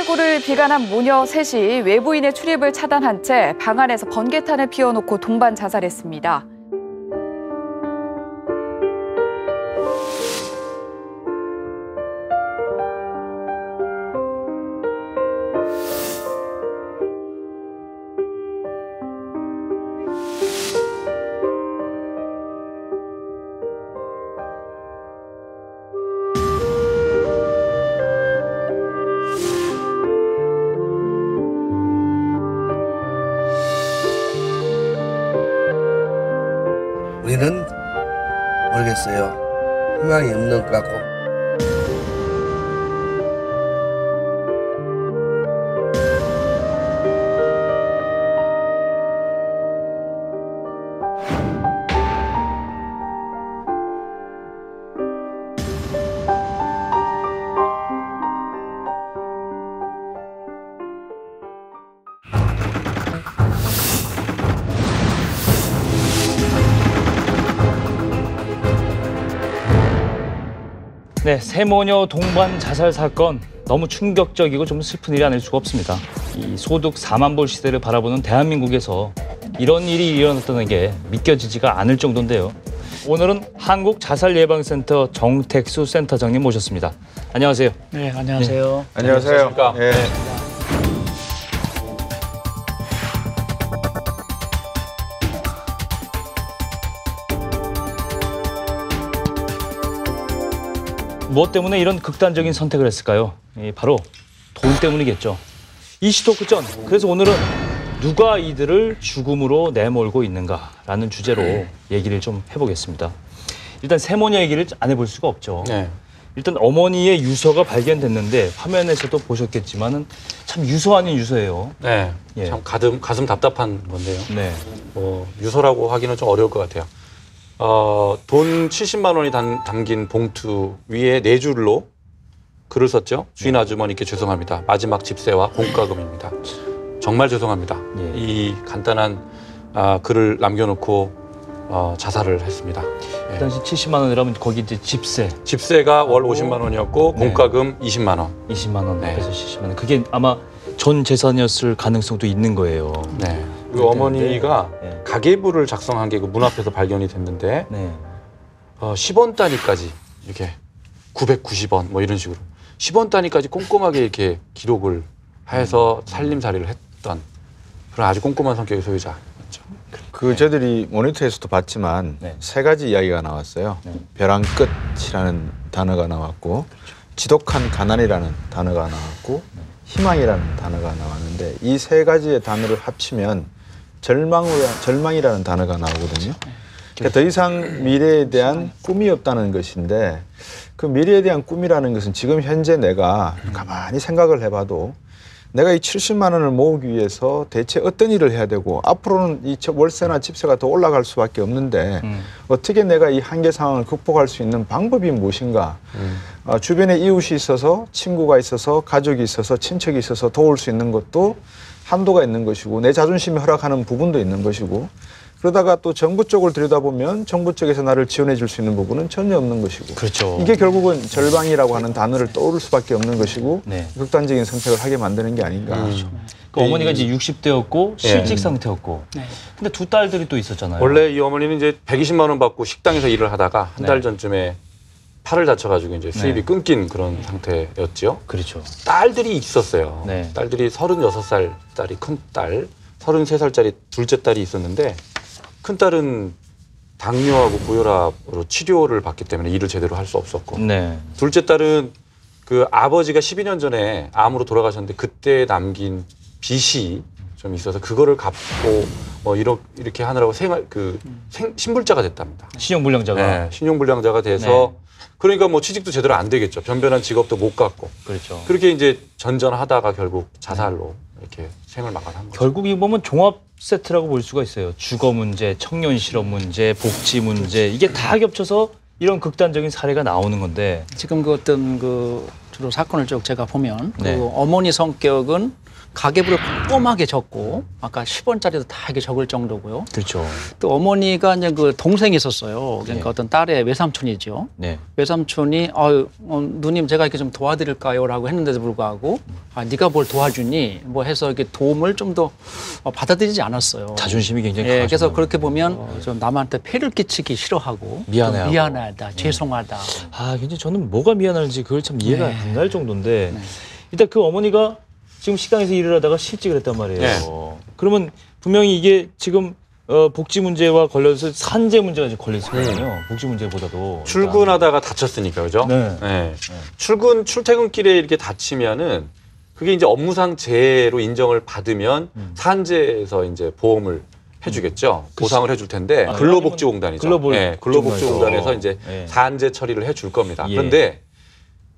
생활고를 비관한 모녀 셋이 외부인의 출입을 차단한 채 방 안에서 번개탄을 피워놓고 동반 자살했습니다. 우리는 모르겠어요. 희망이 없는 것 같고. 네, 세모녀 동반 자살 사건 너무 충격적이고 좀 슬픈 일이 아닐 수가 없습니다. 이 소득 4만 불 시대를 바라보는 대한민국에서 이런 일이 일어났다는 게 믿겨지지가 않을 정도인데요. 오늘은 한국자살예방센터 정택수 센터장님 모셨습니다. 안녕하세요. 네, 안녕하세요. 네. 안녕하세요. 네. 무엇 때문에 이런 극단적인 선택을 했을까요? 바로 돈 때문이겠죠. 이 시도 끝전. 그래서 오늘은 누가 이들을 죽음으로 내몰고 있는가라는 주제로 얘기를 좀 해보겠습니다. 일단 세모녀 얘기를 안 해볼 수가 없죠. 네. 일단 어머니의 유서가 발견됐는데 화면에서도 보셨겠지만은 참 유서 아닌 유서예요. 네. 예. 참 가슴 답답한 건데요. 네. 유서라고 하기는 좀 어려울 것 같아요. 돈 70만 원이 담긴 봉투 위에 4줄로 글을 썼죠. 주인 아주머니께 죄송합니다. 마지막 집세와 공과금입니다. 정말 죄송합니다. 예. 이 간단한 글을 남겨놓고 자살을 했습니다. 그 당시 70만 원이라면 거기 이제 집세가 월 50만 원이었고 네. 공과금 20만 원. 20만 원, 네. 그래서 70만 원. 그게 아마 전 재산이었을 가능성도 있는 거예요. 네. 그 어머니가 네. 가계부를 작성한 게 그 문 앞에서 발견이 됐는데 네. 10원 단위까지 이렇게 990원 뭐 이런 식으로 10원 단위까지 꼼꼼하게 이렇게 기록을 해서 살림살이를 했던 그런 아주 꼼꼼한 성격의 소유자였죠. 저희들이 모니터에서도 봤지만 네. 3가지 이야기가 나왔어요. 네. 벼랑 끝이라는 단어가 나왔고 지독한 가난이라는 단어가 나왔고 희망이라는 단어가 나왔는데 이 3가지의 단어를 합치면 절망이라는 단어가 나오거든요. 그러니까 더 이상 미래에 대한 꿈이 없다는 것인데 그 미래에 대한 꿈이라는 것은 지금 현재 내가 가만히 생각을 해봐도 내가 이 70만 원을 모으기 위해서 대체 어떤 일을 해야 되고 앞으로는 이 월세나 집세가 더 올라갈 수밖에 없는데 어떻게 내가 이 한계 상황을 극복할 수 있는 방법이 무엇인가. 주변에 이웃이 있어서 친구가 있어서 가족이 있어서 친척이 있어서 도울 수 있는 것도 한도가 있는 것이고 내 자존심이 허락하는 부분도 있는 것이고 그러다가 또 정부 쪽을 들여다보면 정부 쪽에서 나를 지원해 줄 수 있는 부분은 전혀 없는 것이고 그렇죠. 이게 결국은 절망이라고 하는 단어를 떠오를 수밖에 없는 것이고 네. 극단적인 선택을 하게 만드는 게 아닌가. 그 어머니가 이제 60대였고 실직 상태였고 네. 근데 두 딸들이 또 있었잖아요. 원래 이 어머니는 이제 120만 원 받고 식당에서 일을 하다가 한 달 네. 전쯤에 팔을 다쳐가지고 이제 수입이 네. 끊긴 그런 상태였죠. 그렇죠. 딸들이 있었어요. 네. 딸들이 36살 딸이 큰 딸, 33살짜리 둘째 딸이 있었는데 큰 딸은 당뇨하고 고혈압으로 치료를 받기 때문에 일을 제대로 할 수 없었고 네. 둘째 딸은 그 아버지가 12년 전에 암으로 돌아가셨는데 그때 남긴 빚이 좀 있어서 그거를 갚고 뭐 이렇게 하느라고 신불자가 됐답니다. 신용불량자가. 네, 신용불량자가 돼서 네. 그러니까 뭐 취직도 제대로 안 되겠죠. 변변한 직업도 못 갖고. 그렇죠. 그렇게 이제 전전하다가 결국 자살로 이렇게 생을 마감한 거죠. 결국 이 보면 종합 세트라고 볼 수가 있어요. 주거 문제, 청년 실업 문제, 복지 문제 이게 다 겹쳐서 이런 극단적인 사례가 나오는 건데 지금 그 어떤 그 주로 사건을 쭉 제가 보면 네. 그 어머니 성격은 가계부를 꼼꼼하게 적고 아까 10원짜리도 다 이렇게 적을 정도고요. 그렇죠. 또 어머니가 이제 그 동생이 있었어요. 그러니까 네. 어떤 딸의 외삼촌이죠. 네. 외삼촌이 누님 제가 이렇게 좀 도와드릴까요라고 했는데도 불구하고 네가 뭘 도와주니 뭐 해서 이렇게 도움을 좀 더 받아들이지 않았어요. 자존심이 굉장히 예, 강하죠. 그래서 그렇게 보면 좀 남한테 폐를 끼치기 싫어하고 미안해하고. 좀 미안하다, 죄송하다. 아, 굉장히 저는 뭐가 미안한지 그걸 참 이해가 네. 안 갈 정도인데 네. 일단 그 어머니가 지금 식당에서 일을 하다가 실직을 했단 말이에요. 네. 그러면 분명히 이게 지금 복지 문제와 관련해서 산재 문제가 지금 걸려 있거든요. 복지 문제보다도 출근하다가 다쳤으니까 그죠? 네. 출퇴근길에 이렇게 다치면은 그게 이제 업무상 재해로 인정을 받으면 산재에서 이제 보험을 해주겠죠. 보상을 해줄 텐데 아, 근로복지공단이죠. 근로복지공단에서. 근로복지공단에서 이제 네. 산재 처리를 해줄 겁니다. 예. 그런데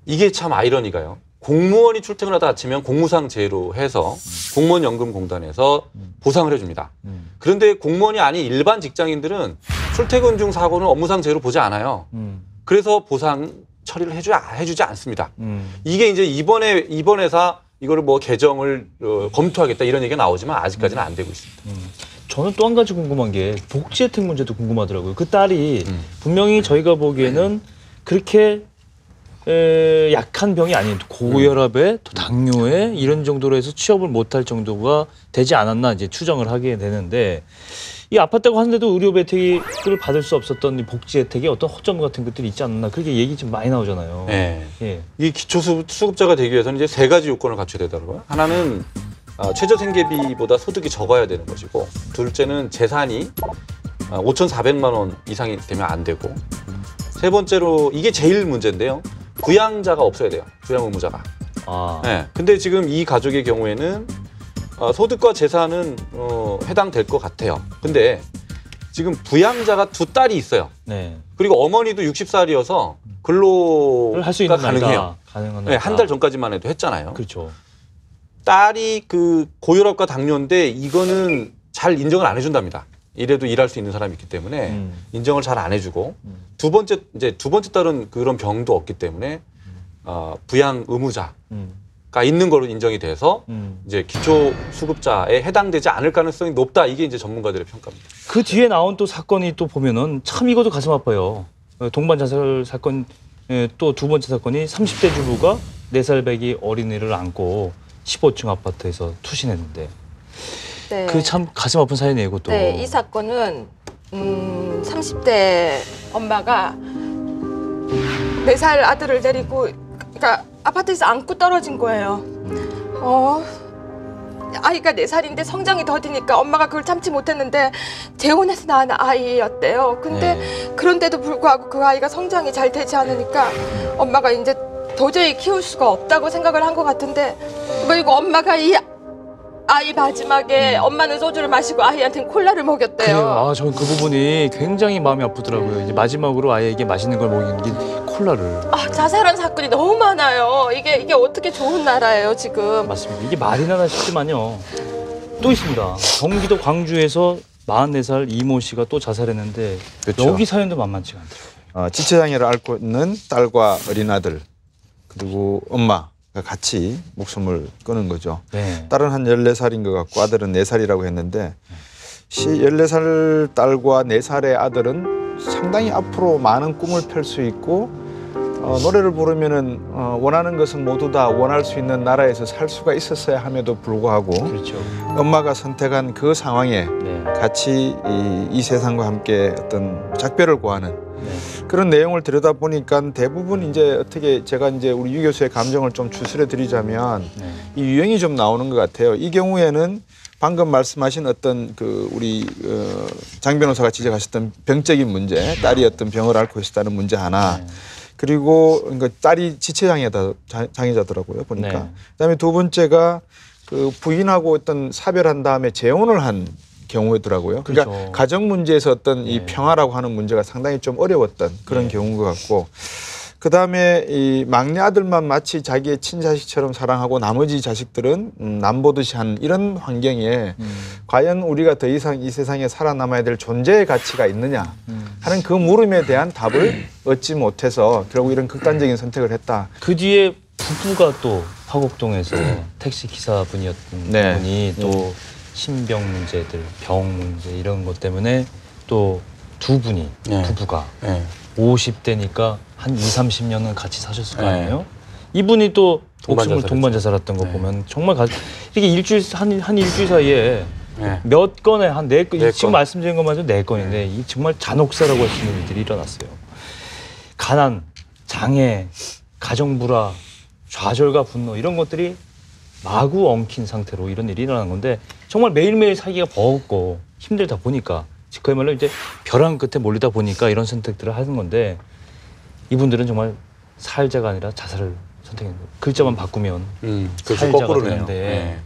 이게 참 아이러니가요. 공무원이 출퇴근하다 다치면 공무상 재해로 해서 공무원연금공단에서 보상을 해줍니다. 그런데 공무원이 아닌 일반 직장인들은 출퇴근 중 사고는 업무상 재해로 보지 않아요. 그래서 보상 처리를 해주지 않습니다. 이게 이제 이번 회사 이거를 뭐 개정을 검토하겠다 이런 얘기가 나오지만 아직까지는 안 되고 있습니다. 저는 또 한 가지 궁금한 게 복지 혜택 문제도 궁금하더라고요. 그 딸이 분명히 저희가 보기에는 그렇게 약한 병이 아닌 고혈압에 또 당뇨에 이런 정도로 해서 취업을 못할 정도가 되지 않았나 이제 추정을 하게 되는데 이 아팠다고 하는데도 의료 혜택을 받을 수 없었던 이 복지 혜택에 어떤 허점 같은 것들이 있지 않나 그렇게 얘기 좀 많이 나오잖아요. 네. 예. 이 기초수급자가 되기 위해서는 이제 세 가지 요건을 갖춰야 되더라고요. 하나는 최저생계비보다 소득이 적어야 되는 것이고, 둘째는 재산이 5,400만 원 이상이 되면 안 되고, 세 번째로 이게 제일 문제인데요. 부양자가 없어야 돼요. 부양 의무자가. 아. 네. 근데 지금 이 가족의 경우에는 소득과 재산은 해당될 것 같아요. 근데 지금 부양자가 두 딸이 있어요. 네. 그리고 어머니도 60살이어서 근로가 할 수 있는 가능해요. 가능한 네, 한 달 전까지만 해도 했잖아요. 그렇죠. 딸이 그 고혈압과 당뇨인데 이거는 잘 인정을 안 해준답니다. 이래도 일할 수 있는 사람이 있기 때문에 인정을 잘 안 해주고 두 번째 딸은 그런 병도 없기 때문에 부양 의무자가 있는 걸로 인정이 돼서 이제 기초 수급자에 해당되지 않을 가능성이 높다. 이게 이제 전문가들의 평가입니다. 그 뒤에 나온 또 사건이 또 보면은 참 이것도 가슴 아파요. 동반 자살 사건 또 두 번째 사건이 30대 주부가 4살 배기 어린이를 안고 15층 아파트에서 투신했는데 네. 그 참 가슴 아픈 사연이에요, 이것도. 네, 이 사건은 30대 엄마가 4살 아들을 데리고 그러니까 아파트에서 안고 떨어진 거예요. 아이가 4살인데 성장이 더디니까 엄마가 그걸 참지 못했는데 재혼해서 낳은 아이였대요. 근데 그런데도 불구하고 그 아이가 성장이 잘 되지 않으니까 엄마가 이제 도저히 키울 수가 없다고 생각을 한 것 같은데 그리고 엄마가 이 아이 마지막에 엄마는 소주를 마시고 아이한테는 콜라를 먹였대요. 그래요. 아, 저는 그 부분이 굉장히 마음이 아프더라고요. 이제 마지막으로 아이에게 맛있는 걸 먹인 콜라를. 자살한 사건이 너무 많아요. 이게 어떻게 좋은 나라예요, 지금. 맞습니다. 이게 말이나 싶지만요. 또 있습니다. 경기도 광주에서 44살 이모 씨가 또 자살했는데 그렇죠. 여기 사연도 만만치가 않더라고요. 지체장애를 앓고 있는 딸과 어린 아들 그리고 엄마가 같이 목숨을 끊은 거죠. 네. 딸은 한 14살인 것 같고 아들은 4살이라고 했는데 14살 딸과 4살의 아들은 상당히 앞으로 많은 꿈을 펼 수 있고 노래를 부르면은 원하는 것은 모두 다 원할 수 있는 나라에서 살 수가 있었어야 함에도 불구하고 그렇죠. 엄마가 선택한 그 상황에 네. 같이 이 세상과 함께 어떤 작별을 고하는 네. 그런 내용을 들여다보니까 대부분 이제 어떻게 제가 이제 우리 유 교수의 감정을 좀 추스려 드리자면 네. 이 유형이 좀 나오는 것 같아요. 이 경우에는 방금 말씀하신 어떤 그 우리 장 변호사가 지적하셨던 병적인 문제, 딸이 어떤 병을 앓고 있었다는 문제 하나, 네. 그리고 그러니까 딸이 지체장애자더라고요 보니까. 네. 그다음에 두 번째가 그 부인하고 어떤 사별한 다음에 재혼을 한 경우더라고요. 그러니까 그렇죠. 가정 문제에서 어떤 이 네. 평화라고 하는 문제가 상당히 좀 어려웠던 그런 경우인 것 같고, 그 다음에 이 막내 아들만 마치 자기의 친자식처럼 사랑하고 나머지 자식들은 남보듯이 한 이런 환경에 과연 우리가 더 이상 이 세상에 살아남아야 될 존재의 가치가 있느냐 하는 그 물음에 대한 답을 얻지 못해서 결국 이런 극단적인 선택을 했다. 그 뒤에 부부가 또 화곡동에서 택시 기사분이었던 네. 분이 또 신병 문제들, 병 문제 이런 것 때문에 또 두 분이 네. 부부가 네. 50대니까 한 2, 30년은 같이 사셨을 거 네. 아니에요? 이분이 또 목숨을 동반자살했죠. 동반 자살했던 거 네. 보면 정말 이게 한 일주일 사이에 네. 몇 건에 한 네 건, 네 지금 건. 말씀드린 것마저 네 건인데 이 정말 잔혹사라고 할 수 있는 일들이 일어났어요. 가난, 장애, 가정불화, 좌절과 분노 이런 것들이 마구 엉킨 상태로 이런 일이 일어난 건데 정말 매일매일 살기가 버겁고 힘들다 보니까 그야말로 이제 벼랑 끝에 몰리다 보니까 이런 선택들을 하는 건데 이분들은 정말 살자가 아니라 자살을 선택한 거예요. 글자만 바꾸면 그렇죠. 살자가 거꾸로네요. 되는데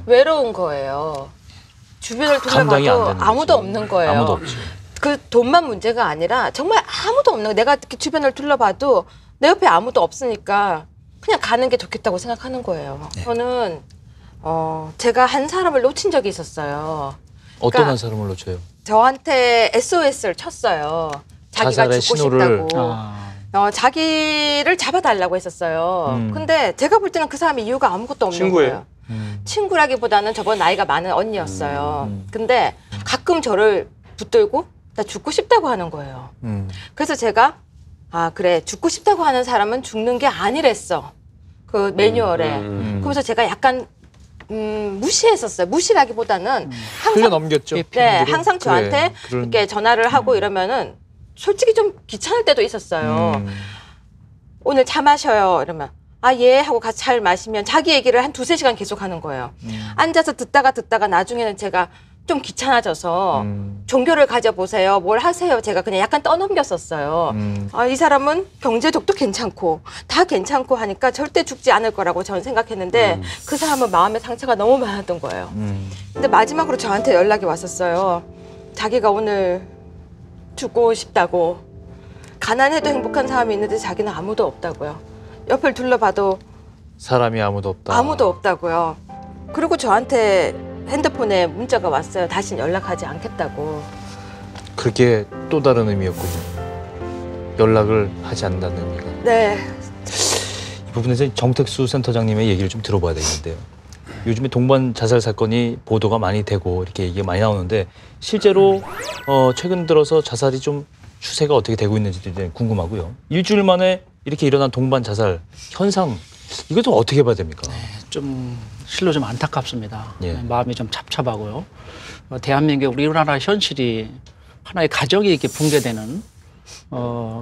외로운 거예요. 주변을 감당이 안 둘러봐도 되는 아무도 거지. 없는 거예요. 아무도 없지. 그 돈만 문제가 아니라 정말 아무도 없는 거예요. 내가 이렇게 주변을 둘러봐도 내 옆에 아무도 없으니까 그냥 가는 게 좋겠다고 생각하는 거예요. 저는 제가 한 사람을 놓친 적이 있었어요. 어떤 그러니까 한 사람을 놓쳐요? 저한테 SOS를 쳤어요. 자기가 자살의 죽고 신호를. 싶다고. 자기를 잡아달라고 했었어요. 근데 제가 볼 때는 그 사람이 이유가 아무것도 없는 친구예요? 거예요. 친구라기보다는 저보다 나이가 많은 언니였어요. 근데 가끔 저를 붙들고 나 죽고 싶다고 하는 거예요. 그래서 제가 그래 죽고 싶다고 하는 사람은 죽는 게 아니랬어. 그 매뉴얼에. 그러면서 제가 약간 무시했었어요. 무시라기보다는 흘려 항상 넘겼죠. 네, 항상 저한테 그래, 이렇게 전화를 하고 이러면은 솔직히 좀 귀찮을 때도 있었어요. 오늘 차 마셔요. 이러면 예 하고 같이 차를 마시면 자기 얘기를 한 2-3시간 계속 하는 거예요. 앉아서 듣다가 나중에는 제가 좀 귀찮아져서 종교를 가져보세요. 뭘 하세요. 제가 그냥 약간 떠넘겼었어요. 이 사람은 경제력도 괜찮고 다 괜찮고 하니까 절대 죽지 않을 거라고 저는 생각했는데 그 사람은 마음의 상처가 너무 많았던 거예요. 근데 마지막으로 저한테 연락이 왔었어요. 자기가 오늘 죽고 싶다고. 가난해도 행복한 사람이 있는데 자기는 아무도 없다고요. 옆을 둘러봐도 사람이 아무도 없다. 아무도 없다고요. 그리고 저한테 핸드폰에 문자가 왔어요. 다신 연락하지 않겠다고. 그게 또 다른 의미였군요. 연락을 하지 않는다는 의미가. 네. 이 부분에서 정택수 센터장님의 얘기를 좀 들어봐야 되겠는데요. 요즘에 동반 자살 사건이 보도가 많이 되고 이렇게 얘기가 많이 나오는데 실제로 최근 들어서 자살이 좀 추세가 어떻게 되고 있는지도 궁금하고요. 일주일 만에 이렇게 일어난 동반 자살 현상 이것도 어떻게 봐야 됩니까? 좀 실로 좀 안타깝습니다. 예. 마음이 좀 착잡하고요. 대한민국 우리나라 현실이 하나의 가정이 이렇게 붕괴되는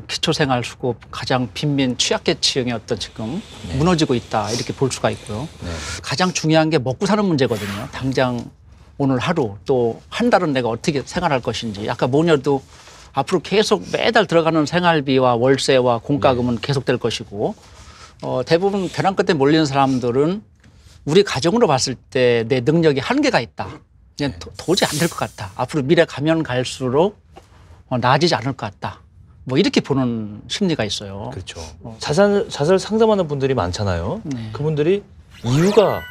기초생활수급 가장 빈민 취약계층의 어떤 지금 무너지고 있다 이렇게 볼 수가 있고요. 가장 중요한 게 먹고 사는 문제거든요. 당장 오늘 하루 또 한 달은 내가 어떻게 생활할 것인지 아까 모녀도 앞으로 계속 매달 들어가는 생활비와 월세와 공과금은 계속될 것이고 대부분 벼랑 끝에 몰리는 사람들은 우리 가정으로 봤을 때 내 능력이 한계가 있다. 그냥 도저히 안 될 것 같다. 앞으로 미래 가면 갈수록 나아지지 않을 것 같다. 뭐 이렇게 보는 심리가 있어요. 그렇죠. 자살 상담하는 분들이 많잖아요. 네. 그분들이 이유가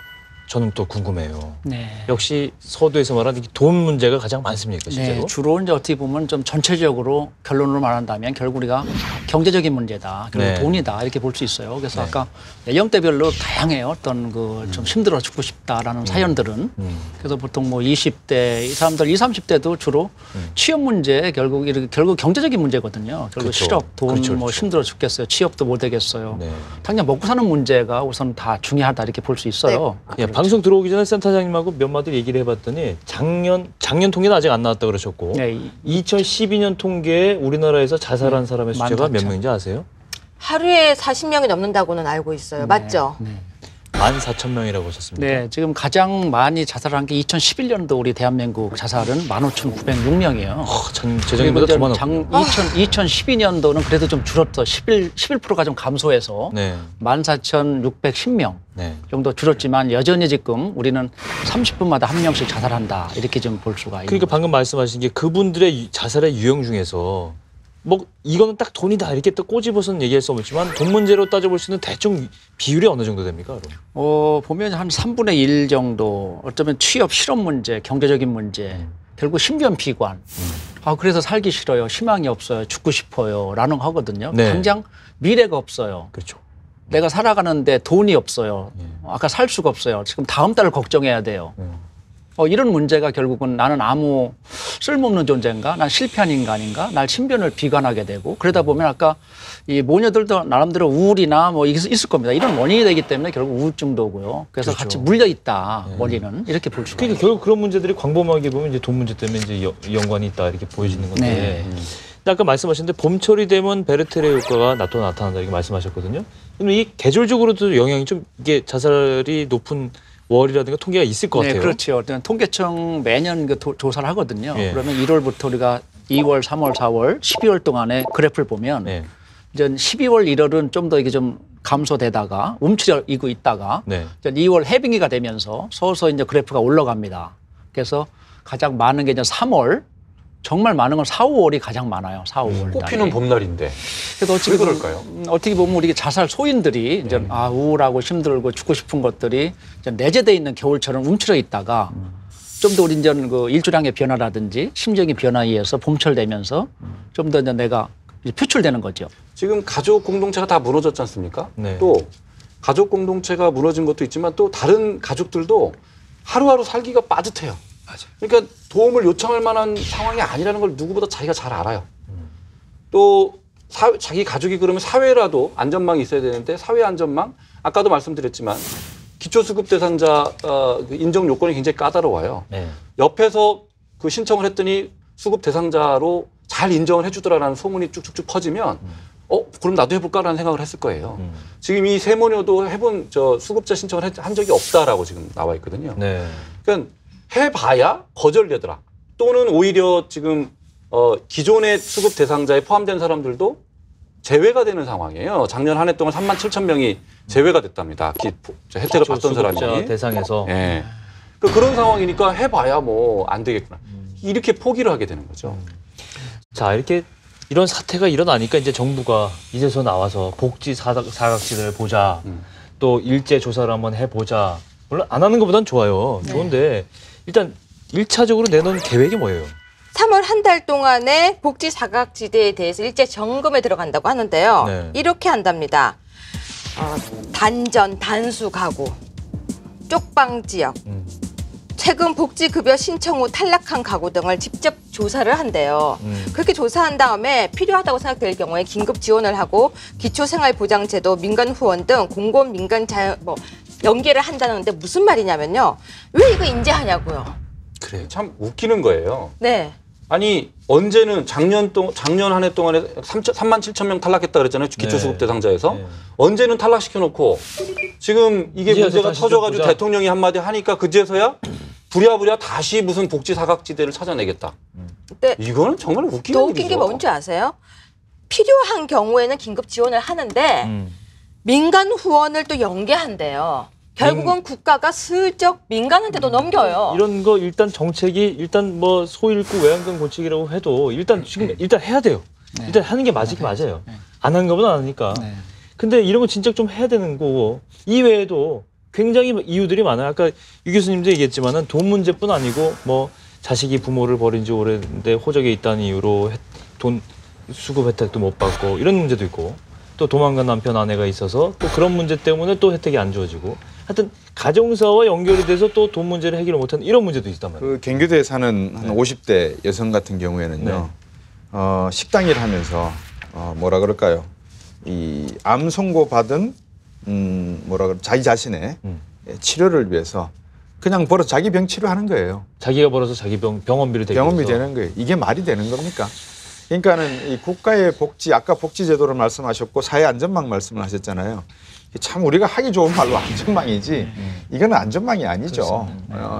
저는 또 궁금해요. 네. 역시 서두에서 말하는 돈 문제가 가장 많습니까, 실제로? 네, 주로 이제 어떻게 보면 좀 전체적으로 결론으로 말한다면 결국 우리가 경제적인 문제다, 결국 네. 돈이다 이렇게 볼 수 있어요. 그래서 네. 아까 연령대별로 다양해요. 어떤 그 좀 힘들어 죽고 싶다라는 사연들은 그래서 보통 뭐 20대 이 사람들 20, 30대도 주로 취업 문제 결국 이렇게 결국 경제적인 문제거든요. 결국 그렇죠. 실업, 돈 그렇죠, 뭐 그렇죠. 힘들어 죽겠어요. 취업도 못 되겠어요. 네. 당장 먹고 사는 문제가 우선 다 중요하다 이렇게 볼 수 있어요. 예, 방송 들어오기 전에 센터장님하고 몇 마디 얘기를 해봤더니 작년 통계는 아직 안 나왔다 그러셨고 네, 2012년 통계에 우리나라에서 자살한 사람의 숫자가 몇 14,000. 명인지 아세요? 하루에 40명이 넘는다고는 알고 있어요. 맞죠? 네. 14,000명이라고 하셨습니다. 네, 지금 가장 많이 자살한 게 2011년도 우리 대한민국 자살은 15,906명이에요. 재정보다 더 많았고. 2012년도는 그래도 좀 줄었어. 11%가 좀 감소해서 네. 14,610명 네. 정도 줄었지만 여전히 지금 우리는 30분마다 한 명씩 자살한다. 이렇게 좀 볼 수가 있는 그러니까 거죠. 방금 말씀하신 게 그분들의 자살의 유형 중에서 뭐 이거는 딱 돈이다 이렇게 또 꼬집어서는 얘기할 수 없지만 돈 문제로 따져볼 수 있는 대충 비율이 어느 정도 됩니까? 그럼? 보면 한 3분의 1 정도 어쩌면 취업, 실업 문제, 경제적인 문제, 결국 신변 비관. 그래서 살기 싫어요. 희망이 없어요. 죽고 싶어요. 라는 거 하거든요. 네. 당장 미래가 없어요. 그렇죠. 내가 살아가는데 돈이 없어요. 아까 살 수가 없어요. 지금 다음 달을 걱정해야 돼요. 이런 문제가 결국은 나는 아무 쓸모없는 존재인가? 난 실패한 인간인가? 날 신변을 비관하게 되고 그러다 보면 아까 이 모녀들도 나름대로 우울이나 뭐 있을 겁니다. 이런 원인이 되기 때문에 결국 우울증도 오고요. 그래서 그렇죠. 같이 물려 있다. 원인은 이렇게 볼 수가 그러니까 있어요. 결국 그런 문제들이 광범하게 보면 이제 돈 문제 때문에 이제 연관이 있다 이렇게 보여지는 건데. 네. 근데 아까 말씀하셨는데 봄철이 되면 베르테르 효과가 또 나타난다 이렇게 말씀하셨거든요. 그럼 이 계절적으로도 영향이 좀 이게 자살이 높은 월이라든가 통계가 있을 것 같아요. 네, 그렇죠. 통계청 매년 그 조사를 하거든요. 예. 그러면 1월부터 우리가 2월, 3월, 4월, 12월 동안에 그래프를 보면 네. 이제 12월, 1월은 좀 더 이게 좀 감소되다가 움츠려이고 있다가 네. 이제 2월 해빙기가 되면서 서서히 이제 그래프가 올라갑니다. 그래서 가장 많은 게 이제 3월, 정말 많은 건 4, 5월이 가장 많아요. 4, 5월. 꽃피는 봄날인데. 그래서 어떻게 왜 그럴까요? 어떻게 보면 우리 자살 소인들이 이제 우울하고 힘들고 죽고 싶은 것들이 이제 내재돼 있는 겨울처럼 움츠려 있다가 좀 더 우리 이제 그 일조량의 변화라든지 심정의 변화에 의해서 봄철 되면서 좀 더 이제 내가 이제 표출되는 거죠. 지금 가족 공동체가 다 무너졌지 않습니까? 네. 또 가족 공동체가 무너진 것도 있지만 또 다른 가족들도 하루하루 살기가 빠듯해요. 그러니까 도움을 요청할 만한 상황이 아니라는 걸 누구보다 자기가 잘 알아요. 또 자기 가족이 그러면 사회라도 안전망이 있어야 되는데 사회 안전망 아까도 말씀드렸지만 기초수급 대상자 인정 요건이 굉장히 까다로워요. 네. 옆에서 그 신청을 했더니 수급 대상자로 잘 인정을 해주더라라는 소문이 쭉쭉쭉 퍼지면 그럼 나도 해볼까라는 생각을 했을 거예요. 지금 이 세모녀도 해본 수급자 신청을 한 적이 없다라고 지금 나와 있거든요. 네. 그러니까 해봐야 거절되더라. 또는 오히려 지금 기존의 수급 대상자에 포함된 사람들도 제외가 되는 상황이에요. 작년 한 해 동안 37,000명이 제외가 됐답니다. 혜택을 받던 수급자 사람이. 대상에서. 예. 그런 상황이니까 해봐야 뭐 안 되겠구나. 이렇게 포기를 하게 되는 거죠. 자, 이렇게 이런 사태가 일어나니까 이제 정부가 이제서 나와서 복지 사각지대를 보자. 또 일제 조사를 한번 해보자. 물론 안 하는 것보단 좋아요. 좋은데 일단 1차적으로 내놓은 계획이 뭐예요? 3월 한 달 동안의 복지 사각지대에 대해서 일제 점검에 들어간다고 하는데요. 네. 이렇게 한답니다. 단전, 단수 가구, 쪽방 지역, 최근 복지급여 신청 후 탈락한 가구 등을 직접 조사를 한대요. 그렇게 조사한 다음에 필요하다고 생각될 경우에 긴급 지원을 하고 기초생활보장제도, 민간 후원 등 공공 민간 연계를 한다는데 무슨 말이냐면요. 왜 이거 인제하냐고요. 그래요. 참 웃기는 거예요. 네. 아니 언제는 작년 한 해 동안에 37,000명 탈락했다 그랬잖아요. 기초수급 대상자에서. 네. 언제는 탈락시켜놓고 지금 이게 이제서 문제가 다시 터져가지고 좀 보자. 대통령이 한마디 하니까 그제서야 부랴부랴 다시 무슨 복지 사각지대를 찾아내겠다. 네. 이거는 정말 웃기는 더 웃긴 게 일이죠. 뭔지 아세요? 필요한 경우에는 긴급 지원을 하는데 민간 후원을 또 연계한대요. 결국은 국가가 슬쩍 민간한테도 넘겨요. 이런 거 일단 정책이 일단 뭐 소일구 외양간 고치기라고 해도 일단 지금 일단 해야 돼요. 네. 일단 하는 게 맞긴 맞아요. 네. 안 하는 것보다 안 하니까. 네. 근데 이런 거 진짜 좀 해야 되는 거고 이외에도 굉장히 이유들이 많아요. 아까 유 교수님도 얘기했지만은 돈 문제뿐 아니고 뭐 자식이 부모를 버린 지 오래됐는데 호적에 있다는 이유로 돈 수급 혜택도 못 받고 이런 문제도 있고 또 도망간 남편 아내가 있어서 또 그런 문제 때문에 또 혜택이 안 주어지고 하여튼 가정사와 연결이 돼서 또 돈 문제를 해결을 못하는 이런 문제도 있단 말이에요. 그 경기도에 사는 한 50대 여성 같은 경우에는요. 식당 일 하면서 뭐라 그럴까요? 이 암 선고 받은 자기 자신의 치료를 위해서 그냥 벌어 자기 병 치료하는 거예요. 자기가 벌어서 자기 병원비를 대기 병원비 되는 거예요. 이게 말이 되는 겁니까? 그러니까는 이 국가의 복지, 아까 복지제도를 말씀하셨고 사회 안전망 말씀을 하셨잖아요. 참 우리가 하기 좋은 말로 안전망이지 이거는 안전망이 아니죠.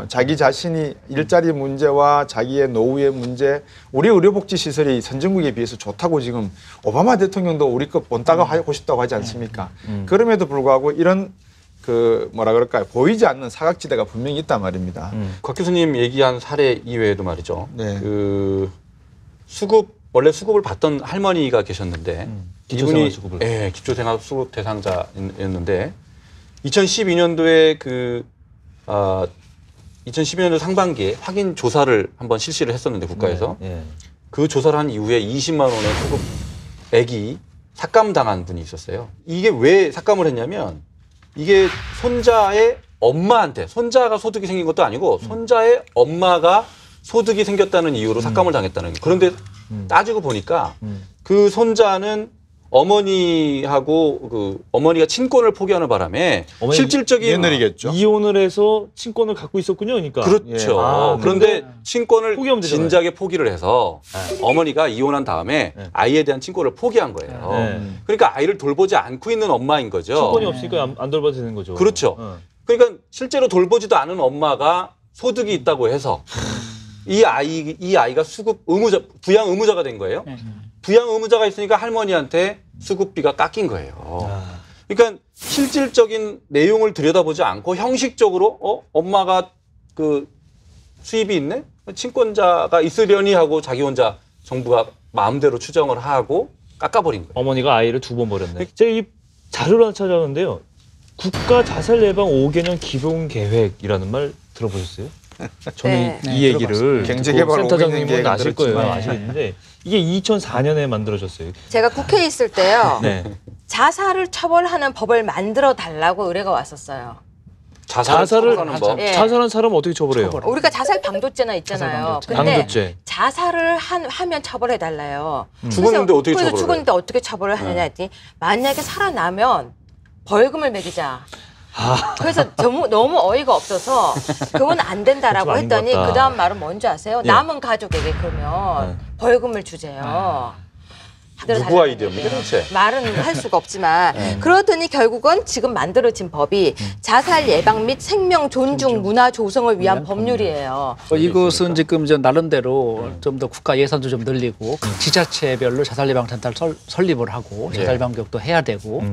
자기 자신이 일자리 문제와 자기의 노후의 문제, 우리 의료복지시설이 선진국에 비해서 좋다고 지금 오바마 대통령도 우리 거 본따가 하고 싶다고 하지 않습니까? 그럼에도 불구하고 이런 그 뭐라 그럴까요? 보이지 않는 사각지대가 분명히 있단 말입니다. 곽 교수님 얘기한 사례 이외에도 말이죠. 네. 그 원래 수급을 받던 할머니가 계셨는데 기초생활 수급을. 예, 기초생활 수급 대상자였는데 2012년도에 2012년도 상반기에 확인 조사를 한번 실시를 했었는데 국가에서 네. 그 조사를 한 이후에 20만 원의 수급액이 삭감당한 분이 있었어요. 이게 왜 삭감을 했냐면 이게 손자의 엄마한테 손자가 소득이 생긴 것도 아니고 손자의 엄마가 소득이 생겼다는 이유로 삭감을 당했다는 거예요. 그런데 따지고 보니까 그 손자는 어머니하고 그 어머니가 친권을 포기하는 바람에 어머니 실질적인 며느리겠죠. 이혼을 해서 친권을 갖고 있었군요. 그러니까. 그렇죠. 예. 아, 그런데 친권을 포기하면 되잖아요. 진작에 포기를 해서 어머니가 이혼한 다음에 아이에 대한 친권을 포기한 거예요. 네. 그러니까 아이를 돌보지 않고 있는 엄마인 거죠. 친권이 없으니까 안 돌봐도 되는 거죠. 그렇죠. 그러니까 실제로 돌보지도 않은 엄마가 소득이 있다고 해서 이 아이가 수급 의무자, 부양 의무자가 된 거예요. 부양 의무자가 있으니까 할머니한테 수급비가 깎인 거예요. 그러니까 실질적인 내용을 들여다보지 않고 형식적으로 엄마가 그 수입이 있네? 친권자가 있으려니 하고 자기 혼자 정부가 마음대로 추정을 하고 깎아버린 거예요. 어머니가 아이를 2번 버렸네. 제가 이 자료를 하나 찾아봤는데요. 국가 자살 예방 5개년 기본 계획이라는 말 들어보셨어요? 저는 네. 이 얘기를 경제개발 센터장님은 5개년 아실 거예요. 들었지만. 아시겠는데 이게 2004년에 만들어졌어요. 제가 국회에 있을 때요. 네. 자살을 처벌하는 법을 만들어 달라고 의뢰가 왔었어요. 자살을 처벌하는 법. 예. 자살한 사람 어떻게 처벌해요? 우리가 자살 방조죄나 있잖아요. 자살 근데 방조죄. 자살을 하면 처벌해 달라요. 죽었는데 어떻게 그래서 처벌을 죽었는데 어떻게 처벌을 하느냐 했더니 만약에 살아나면 벌금을 매기자. 그래서 너무 어이가 없어서 그건 안 된다라고 좀 아닌 했더니 것 같다. 그 다음 말은 뭔지 아세요? 예. 남은 가족에게 그러면 벌금을 주재요. 누구 아이디어입니까 대체? 말은 할 수가 없지만 그러더니 결국은 지금 만들어진 법이 자살 예방 및 생명 존중 문화 조성을 위한 법률이에요. 이것은 지금 나름대로 좀 더 국가 예산도 좀 늘리고 각 지자체별로 자살 예방 센터를 설립을 하고 자살 예방 교육도 해야 되고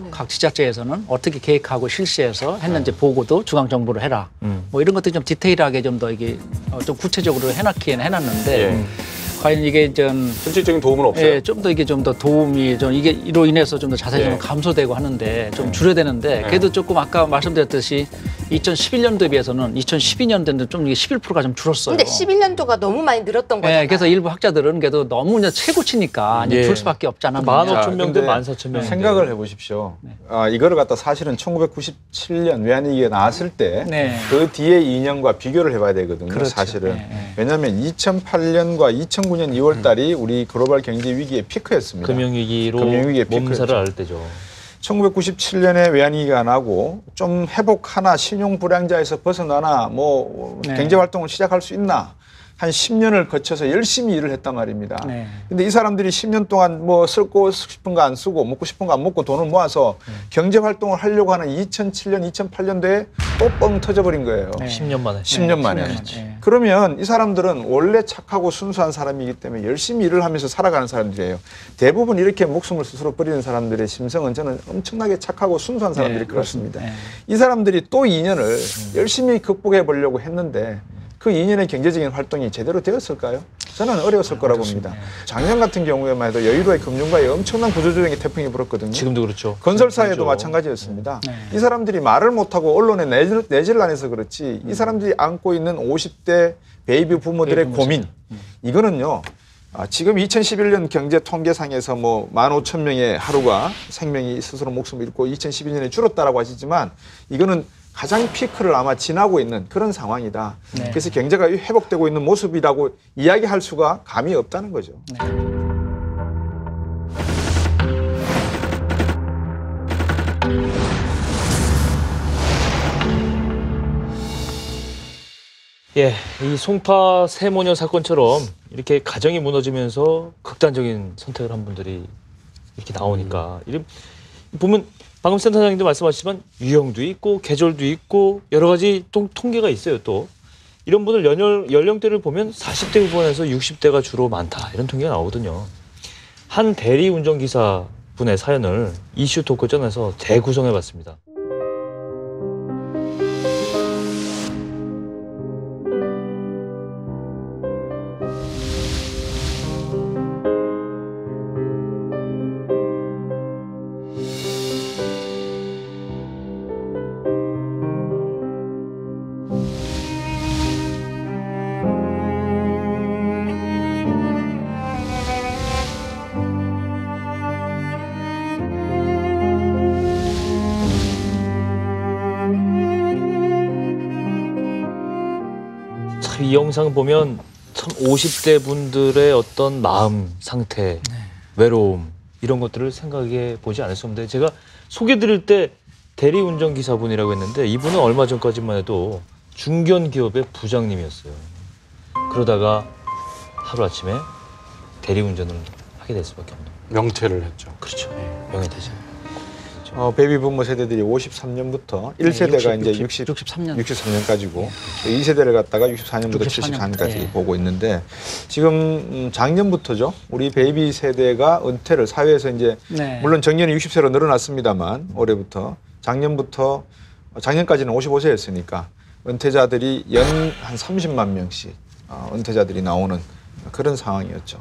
각 지자체에서는 어떻게 계획하고 실시해서 했는지 보고도 중앙 정부로 해라. 뭐 이런 것들 좀 디테일하게 좀 더 이게 좀 구체적으로 해놨기에는 해놨는데. 과연 이게 실질적인 도움은 없어요. 예, 좀 더 이게 좀 더 도움이 이게 이로 인해서 좀 더 자살이 좀 감소되고 하는데 좀 줄여야 되는데 그래도 조금 아까 말씀드렸듯이 2011년도에 비해서는 2012년도에는 좀 이게 11%가 좀 줄었어요. 근데 11년도가 너무 많이 늘었던 거잖아요. 예, 그래서 일부 학자들은 그래도 너무 이제 최고치니까 이제 줄 수밖에 없지 않았나. 15,000명 대 14,000명. 생각을 해보십시오. 이거를 갖다 사실은 1997년 외환위기가 나왔을 때 그 뒤에 2년과 비교를 해봐야 되거든요. 그렇죠. 사실은. 왜냐하면 2008년과 2009년 2월 달이 우리 글로벌 경제 위기의 피크였습니다. 금융위기로 금융위기의 몸살을 피크였죠. 앓을 때죠. 1997년에 외환위기가 나고 좀 회복하나 신용 불량자에서 벗어나나 뭐 경제활동을 시작할 수 있나 한 10년을 거쳐서 열심히 일을 했단 말입니다. 근데 이 사람들이 10년 동안 뭐 쓰고 싶은 거 안 쓰고 먹고 싶은 거 안 먹고 돈을 모아서 경제활동을 하려고 하는 2007년, 2008년도에 또 뻥 터져버린 거예요. 10년 만에. 10년 만에. 그러면 이 사람들은 원래 착하고 순수한 사람이기 때문에 열심히 일을 하면서 살아가는 사람들이에요. 대부분 이렇게 목숨을 스스로 버리는 사람들의 심성은 저는 엄청나게 착하고 순수한 사람들이 그렇습니다. 이 사람들이 또 2년을 열심히 극복해 보려고 했는데 그 2년의 경제적인 활동이 제대로 되었을까요? 저는 어려웠을 거라고 봅니다. 작년 같은 경우에만 해도 여의도의 금융가에 엄청난 구조조정의 태풍이 불었거든요. 지금도 그렇죠. 건설사에도 마찬가지였습니다. 이 사람들이 말을 못하고 언론에 내지를 안 해서 그렇지 이 사람들이 안고 있는 50대 베이비 부모들의 고민 이거는요. 지금 2011년 경제통계상에서 뭐 15,000명의 하루가 생명이 스스로 목숨을 잃고 2012년에 줄었다라고 하시지만 이거는 가장 피크를 아마 지나고 있는 그런 상황이다. 그래서 경제가 회복되고 있는 모습이라고 이야기할 수가 감이 없다는 거죠. 예, 이 송파 세모녀 사건처럼 이렇게 가정이 무너지면서 극단적인 선택을 한 분들이 이렇게 나오니까 보면 방금 센터장님도 말씀하셨지만 유형도 있고 계절도 있고 여러 가지 통계가 있어요. 또 이런 분들 연령대를 보면 40대 후반에서 60대가 주로 많다 이런 통계가 나오거든요. 한 대리 운전기사 분의 사연을 이슈 토크전에서 재구성해봤습니다. 이 영상 보면 참 50대 분들의 어떤 마음 상태, 외로움 이런 것들을 생각해 보지 않을 수 없는데 제가 소개드릴 때 대리운전 기사분이라고 했는데 이분은 얼마 전까지만 해도 중견 기업의 부장님이었어요. 그러다가 하루아침에 대리운전을 하게 될 수밖에 없는. 명퇴를 했죠. 그렇죠. 명예퇴직. 베이비 부모 세대들이 53년부터 1세대가 이제 63년. 63년까지고 2세대를 갖다가 64년부터 74년까지 네. 보고 있는데 지금 작년부터죠. 우리 베이비 세대가 은퇴를 사회에서 이제 네. 물론 정년이 60세로 늘어났습니다만 올해부터 작년까지는 55세였으니까 은퇴자들이 연 한 30만 명씩 은퇴자들이 나오는 그런 상황이었죠.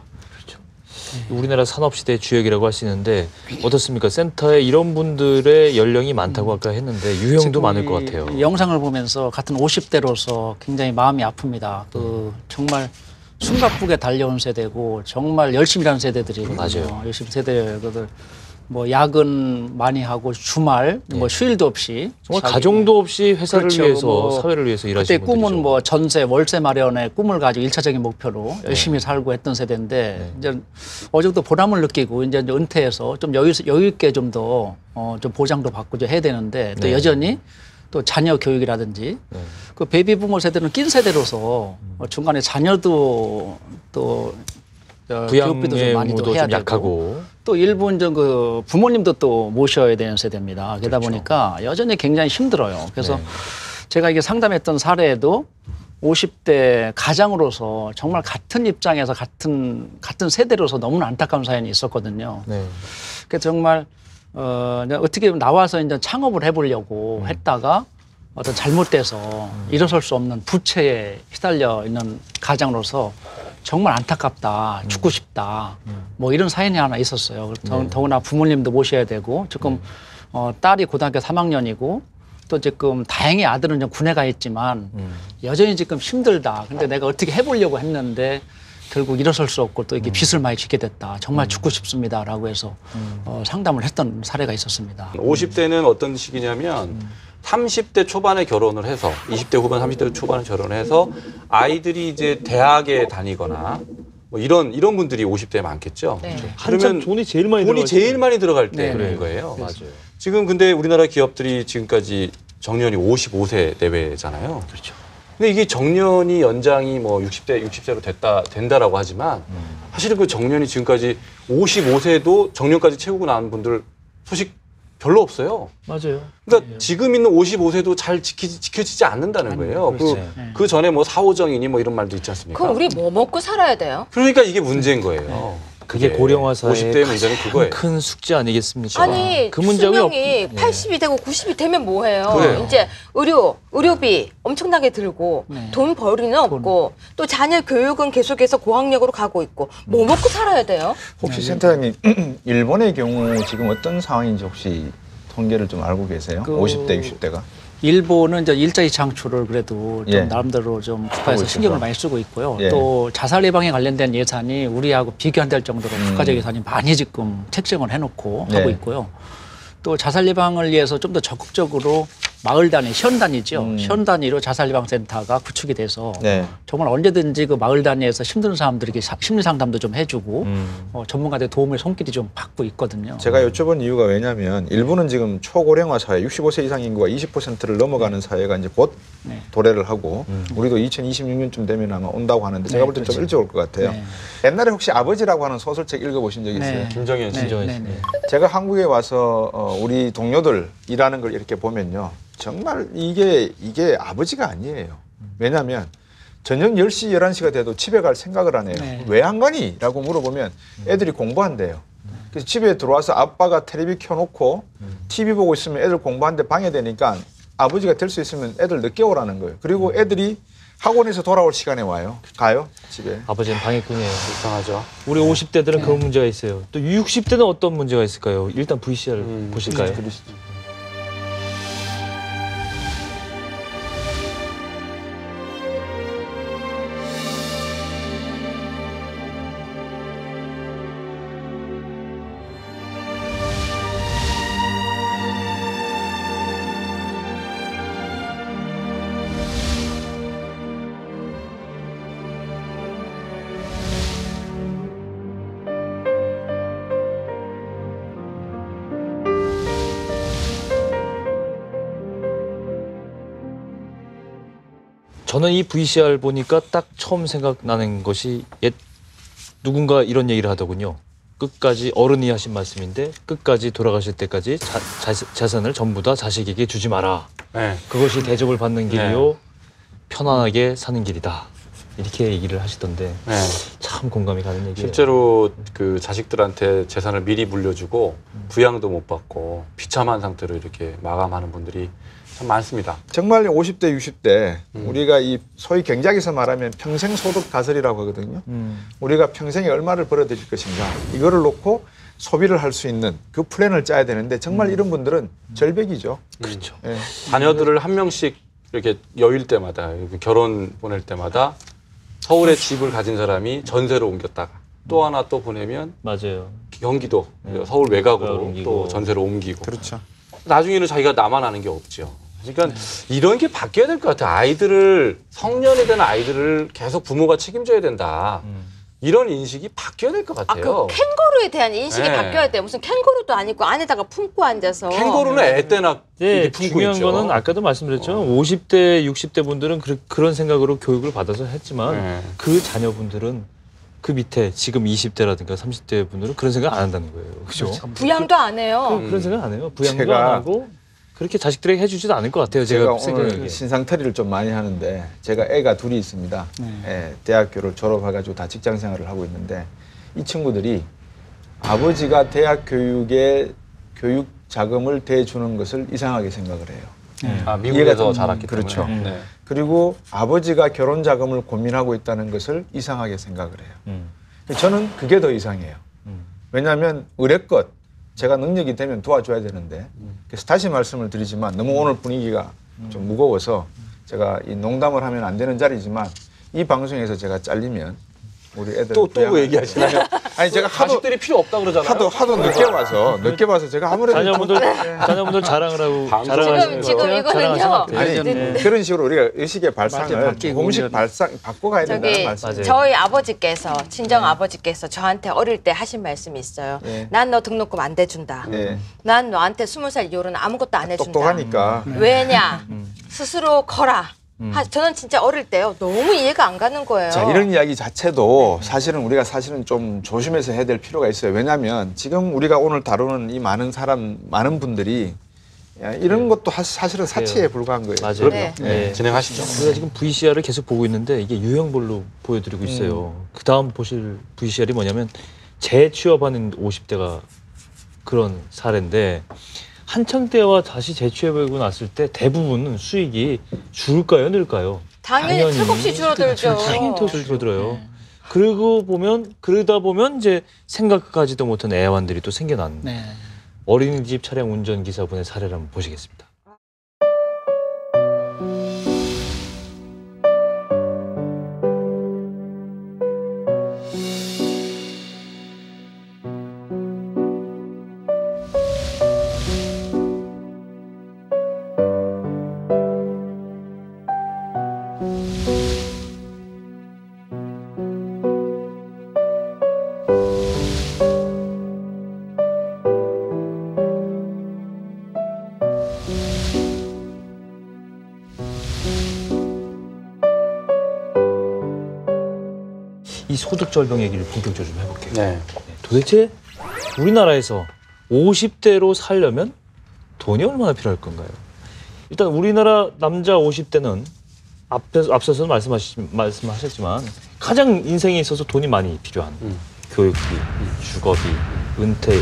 우리나라 산업시대의 주역이라고 할 수 있는데 어떻습니까? 센터에 이런 분들의 연령이 많다고 아까 했는데 유형도 많을 것 같아요. 이 영상을 보면서 같은 50대로서 굉장히 마음이 아픕니다. 정말 숨가쁘게 달려온 세대고 정말 열심히 일하는 세대들이거든요. 맞아요. 열심히 세대들 뭐 야근 많이 하고 주말 뭐 휴일도 없이 정말 가정도 없이 회사를 그렇죠. 위해서 뭐 사회를 위해서 그때 일하시는 분들이죠. 꿈은 뭐 전세 월세 마련의 꿈을 가지고 일차적인 목표로 열심히 살고 했던 세대인데 이제 어느 정도 보람을 느끼고 이제 은퇴해서 좀 여유 있게 좀 더 좀 보장도 받고 좀 해야 되는데 또 여전히 또 자녀 교육이라든지 그 베이비 부모 세대는 낀 세대로서 중간에 자녀도 또 교육비도 좀 많이 또 부양의무도 해야 좀 되고 약하고 또 일부 이제 그 부모님도 또 모셔야 되는 세대입니다. 그러다 보니까 여전히 굉장히 힘들어요. 그래서 제가 이게 상담했던 사례에도 50대 가장으로서 정말 같은 입장에서 같은 세대로서 너무나 안타까운 사연이 있었거든요. 네. 그래서 정말 어떻게 보면 나와서 이제 창업을 해보려고 했다가 어떤 잘못돼서 일어설 수 없는 부채에 휘달려 있는 가장으로서 정말 안타깝다, 죽고 싶다, 뭐 이런 사연이 하나 있었어요. 더구나 부모님도 모셔야 되고 지금 딸이 고등학교 3학년이고 또 지금 다행히 아들은 좀 군에 가 있지만 여전히 지금 힘들다. 근데 내가 어떻게 해보려고 했는데 결국 일어설 수 없고 또 이게 빚을 많이 지게 됐다. 정말 죽고 싶습니다라고 해서 상담을 했던 사례가 있었습니다. 50대는 어떤 시기냐면 30대 초반에 결혼을 해서 20대 후반, 30대 초반에 결혼을 해서 아이들이 이제 대학에 다니거나 뭐 이런 분들이 50대에 많겠죠. 네. 한참 돈이 제일 많이 돈이 제일 많이 들어갈 네. 때인 거예요. 맞아요. 지금 근데 우리나라 기업들이 지금까지 정년이 55세 내외잖아요. 그렇죠. 근데 이게 정년이 연장이 뭐 60세로 된다라고 하지만 사실은 그 정년이 지금까지 55세도 정년까지 채우고 나온 분들 소식 별로 없어요. 맞아요. 그러니까 지금 있는 55세도 잘 지켜지지 않는다는 거예요. 그 전에 뭐 사오정이니 뭐 이런 말도 있지 않습니까? 그럼 우리 뭐 먹고 살아야 돼요? 그러니까 이게 문제인 거예요. 그게 고령화 사회의 50대의 문제는 그거예요. 큰 숙제 아니겠습니까? 아니 그 문제가 수명이 80이 되고 90이 되면 뭐해요? 그래요. 이제 의료비 엄청나게 들고 돈 벌이는 없고 또 자녀 교육은 계속해서 고학력으로 가고 있고 뭐 먹고 살아야 돼요? 혹시 센터장님 일본의 경우 지금 어떤 상황인지 혹시 통계를 좀 알고 계세요? 50대, 60대가? 일본은 이제 일자리 창출을 그래도 좀 예. 나름대로 좀 국가에서 신경을 많이 쓰고 있고요. 예. 또 자살 예방에 관련된 예산이 우리하고 비교 안 될 정도로 국가적 예산이 많이 지금 책정을 해놓고 네. 하고 있고요. 또 자살 예방을 위해서 좀 더 적극적으로 마을 단위, 현 단위죠. 현 단위로 자살 예방 센터가 구축이 돼서 네. 정말 언제든지 그 마을 단위에서 힘든 사람들에게 심리 상담도 좀 해주고 전문가들 도움을 손길이 좀 받고 있거든요. 제가 여쭤본 이유가 왜냐면 일본은 지금 초고령화 사회, 65세 이상 인구가 20%를 넘어가는 사회가 이제 곧 네. 도래를 하고 우리도 2026년쯤 되면 아마 온다고 하는데 제가 볼 때 좀 그렇죠. 일찍 올 것 같아요. 네. 옛날에 혹시 아버지라고 하는 소설책 읽어보신 적 있어요? 네. 김정현 씨. 네, 네, 네. 제가 한국에 와서 우리 동료들 일하는 걸 이렇게 보면요. 정말 이게 아버지가 아니에요. 왜냐하면 저녁 10시, 11시가 돼도 집에 갈 생각을 안 해요. 네. 왜 안 가니? 라고 물어보면 애들이 공부한대요. 그래서 집에 들어와서 아빠가 텔레비 켜놓고 TV 보고 있으면 애들 공부하는데 방해되니까 아버지가 될 수 있으면 애들 늦게 오라는 거예요. 그리고 애들이 학원에서 돌아올 시간에 가요 집에. 아버지는 방해꾼이에요. 불쌍하죠. 우리 50대들은 그런 문제가 있어요. 또 60대는 어떤 문제가 있을까요? 일단 VCR을 보실까요? 저는 이 VCR 보니까 딱 처음 생각나는 것이 누군가 이런 얘기를 하더군요. 끝까지 어른이 하신 말씀인데 끝까지 돌아가실 때까지 재산을 전부 다 자식에게 주지 마라. 네. 그것이 대접을 받는 길이요. 편안하게 사는 길이다. 이렇게 얘기를 하시던데 네. 참 공감이 가는 얘기예요. 실제로 그 자식들한테 재산을 미리 물려주고 부양도 못 받고 비참한 상태로 이렇게 마감하는 분들이 참 많습니다. 정말 50대, 60대 우리가 이 소위 경제학에서 말하면 평생 소득 다스리라고 하거든요. 우리가 평생에 얼마를 벌어들일 것인가 이거를 놓고 소비를 할 수 있는 그 플랜을 짜야 되는데 정말 이런 분들은 절벽이죠. 그렇죠. 예. 자녀들을 한 명씩 이렇게 여일 때마다 결혼 보낼 때마다 서울에 집을 가진 사람이 전세로 옮겼다가 또 하나 또 보내면 맞아요. 경기도 서울 외곽으로 옮기고. 또 전세로 옮기고 그렇죠. 나중에는 자기가 남아나는 게 없죠. 그러니까 이런 게 바뀌어야 될 것 같아요. 아이들을 성년이 된 아이들을 계속 부모가 책임져야 된다. 이런 인식이 바뀌어야 될 것 아, 같아요. 그 캥거루에 대한 인식이 네. 바뀌어야 돼요. 무슨 캥거루도 아니고 안에다가 품고 앉아서. 캥거루는 애 때나 네, 이렇게 품고 중요한 있죠. 거는 아까도 말씀드렸죠. 50대, 60대 분들은 그런 생각으로 교육을 받아서 했지만 네. 그 자녀분들은 그 밑에 지금 20대라든가 30대 분들은 그런 생각 안 한다는 거예요. 그죠? 부양도 안 해요. 그런 생각 안 해요. 부양도 제가- 안 하고 그렇게 자식들에게 해주지도 않을 것 같아요. 제가 제가 오늘 생각하기에. 신상털이를 좀 많이 하는데 제가 애가 둘이 있습니다. 예, 대학교를 졸업해가지고 다 직장 생활을 하고 있는데 이 친구들이 아버지가 대학 교육에 교육 자금을 대주는 것을 이상하게 생각을 해요. 아, 미국에서 이해가- 자랐기 그렇죠. 때문에. 네. 그리고 아버지가 결혼 자금을 고민하고 있다는 것을 이상하게 생각을 해요. 저는 그게 더 이상해요. 왜냐하면 의뢰껏 제가 능력이 되면 도와줘야 되는데 그래서 다시 말씀을 드리지만 너무 오늘 분위기가 좀 무거워서 제가 이 농담을 하면 안 되는 자리지만 이 방송에서 제가 잘리면 우리 애들 또 얘기하시나요? 아니 제가 하도 자식들이 필요 없다 그러잖아요. 하도 늦게 와서 제가 아무래도 자녀분들 자랑을 하고 방송- 자랑하시는 지금 것 같아요. 이거는요. 자랑하시는 것 같아요. 아니 네. 그런 식으로 우리가 의식의 발상을 바뀌고 공식 오면- 발상 바꿔 가야 된다는 저기 말씀이에요. 저희 아버지께서 친정 아버지께서 저한테 어릴 때 하신 말씀이 있어요. 네. 난 너 등록금 안 대준다. 네. 난 너한테 20살 이후로는 아무것도 안 해준다. 똑똑하니까 왜냐? 스스로 커라. 저는 진짜 어릴 때요. 너무 이해가 안 가는 거예요. 자, 이런 이야기 자체도 사실은 우리가 좀 조심해서 해야 될 필요가 있어요. 왜냐하면 지금 우리가 오늘 다루는 이 많은 분들이 이런 것도 사실은 사치에 불과한 거예요. 맞아요. 네. 네. 진행하시죠. 우리가 지금 VCR을 계속 보고 있는데 이게 유형별로 보여드리고 있어요. 그 다음 보실 VCR이 뭐냐면 재취업하는 50대가 그런 사례인데 한창 때와 다시 재취업하고 났을 때 대부분은 수익이 줄까요, 늘까요? 당연히 턱없이 줄어들죠. 당연히 더 줄어들어요. 그러다 보면 이제 생각하지도 못한 애완들이 또 생겨나는 네. 어린이집 차량 운전기사분의 사례를 한번 보시겠습니다. 이 소득 절벽 얘기를 본격적으로 좀 해볼게요. 네. 도대체 우리나라에서 50대로 살려면 돈이 얼마나 필요할 건가요? 일단 우리나라 남자 50대는 앞서서 말씀하셨지만 가장 인생에 있어서 돈이 많이 필요한 교육비, 주거비, 은퇴,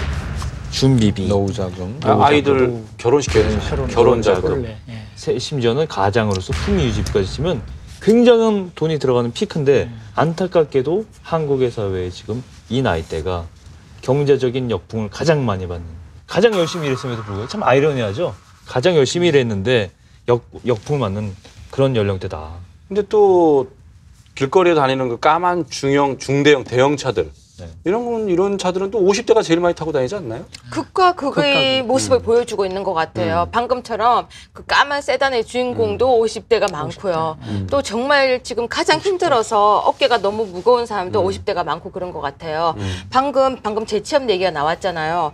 준비비, 노후자금. 아이들 결혼시켜야 되죠. 결혼자금. 원래, 예. 심지어는 가장으로서 품위 유지비까지 치면 굉장한 돈이 들어가는 피크인데 안타깝게도 한국의 사회에 지금 이 나이대가 경제적인 역풍을 가장 많이 받는, 가장 열심히 일했음에도 불구하고 참 아이러니하죠. 가장 열심히 일했는데 역풍을 맞는 그런 연령대다. 근데 또 길거리에 다니는 그 까만 중대형 대형차들 네. 이런 차들은 또 50대가 제일 많이 타고 다니지 않나요? 극과 극의 모습을 보여주고 있는 것 같아요. 방금처럼 그 까만 세단의 주인공도 50대가 많고요. 또 정말 지금 가장 힘들어서 어깨가 너무 무거운 사람도 50대가 많고 그런 것 같아요. 방금 재취업 얘기가 나왔잖아요.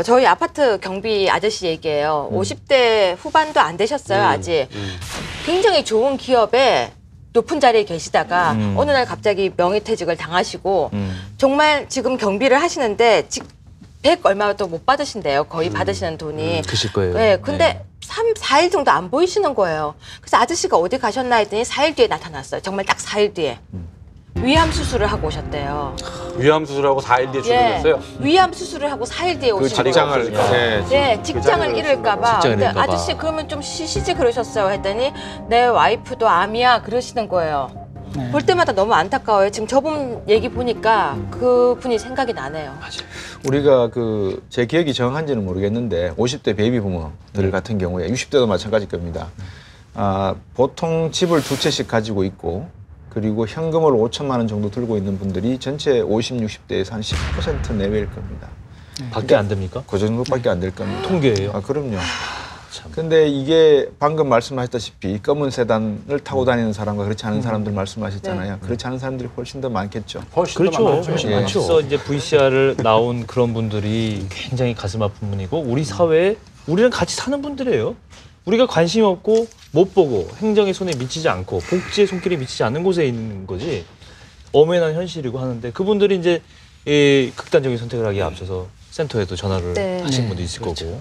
저희 아파트 경비 아저씨 얘기예요. 50대 후반도 안 되셨어요, 아직. 굉장히 좋은 기업에 높은 자리에 계시다가 어느 날 갑자기 명예퇴직을 당하시고 정말 지금 경비를 하시는데 100 얼마도 못 받으신대요. 거의 받으시는 돈이. 그실 거예요. 네, 근데 3, 4일 정도 안 보이시는 거예요. 그래서 아저씨가 어디 가셨나 했더니 4일 뒤에 나타났어요. 정말 딱 4일 뒤에. 위암 수술을 하고 오셨대요. 위암 수술하고 4일 뒤에 출근했어요. 위암 수술을 하고 4일 뒤에 그 오신 거예요. 직장을 네, 직장을 잃을까 봐. 직장을 근데 잃을까 봐. 아저씨 그러면 좀 쉬시지 그러셨어요 했더니 내 와이프도 암이야 그러시는 거예요. 볼 때마다 너무 안타까워요. 지금 저분 얘기 보니까 그분이 생각이 나네요. 우리가 그 제 기억이 정확한지는 모르겠는데 50대 베이비 부모들 같은 경우에 60대도 마찬가지일 겁니다. 보통 집을 2채씩 가지고 있고 그리고 현금을 5천만 원 정도 들고 있는 분들이 전체 50, 60대에서 한 10% 내외일 겁니다. 밖에 안 됩니까? 그 정도밖에 안 될 겁니다. 통계예요. 그럼요. 근데 이게 방금 말씀하셨다시피 검은 세단을 타고 다니는 사람과 그렇지 않은 사람들 말씀하셨잖아요. 그렇지 않은 사람들이 훨씬 더 많겠죠. 그렇죠. 훨씬 예. 많죠. 그래서 이제 VCR을 나온 그런 분들이 굉장히 가슴 아픈 분이고 우리 사회에 우리랑 같이 사는 분들이에요. 우리가 관심이 없고 못 보고 행정의 손에 미치지 않고 복지의 손길이 미치지 않는 곳에 있는 거지 엄연한 현실이고 하는데 그분들이 이제 이 극단적인 선택을 하기에 앞서서 센터에도 전화를 네. 하신 분도 있을 거고